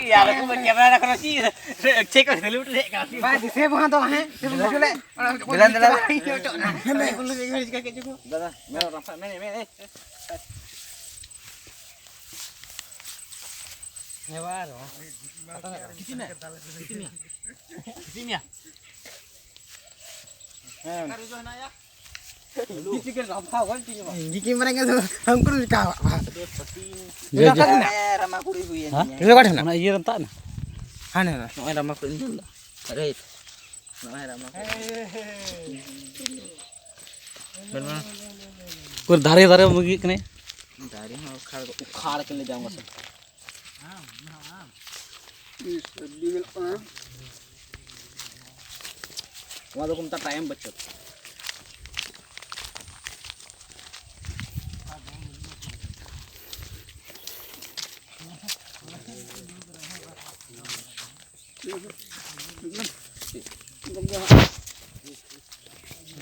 यार aku bagaimana kalau sih cek dulu deh kasih. Pak, di saya bukan toh, saya bukan dulu. Jalan. Dah, meh rampak meh. Nyewa dong. Di sini ya. Dipikir rampak kan sih, Pak. Gigi mereka tuh hampir dikawak, Pak. Ramah kuri hujan. Itu kan mana? Nah, iya rentak nah. Aneh lah. Mau ramah kuri dulu. Ada itu. Mau ramah. Benar. Kur dari mugi kene. Dari mau ukhar ke ले जाऊंगा सब. वहाँ तो Kumta time बचत.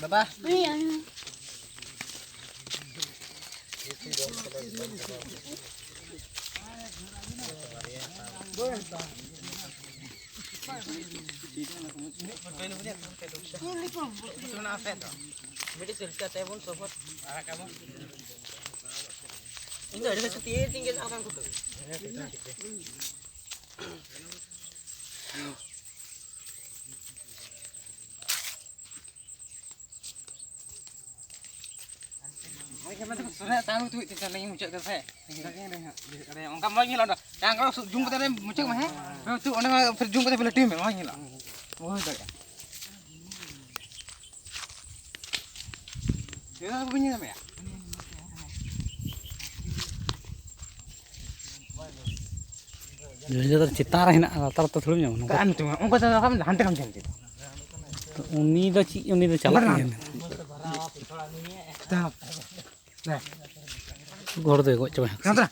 Baba. Ini cerita telepon sobat. Kamu. Ini ada setia tinggal akan kudu. Sudah tahu tuh kita lagi muncul ke saya. Ada yang angkat lagi lah. Yang kalau jumpa tadi muncul mah, tu orang jumpa tadi boleh tim lagi lah. Oh dah. Dia punya apa ya? Jadi tercipta lah nak rata-rata dulunya. Kan tu, orang kata kamu hantar kamu jangan. Uni dah jalan. Dah. Dah. Gor deh kok coba. Kenapa?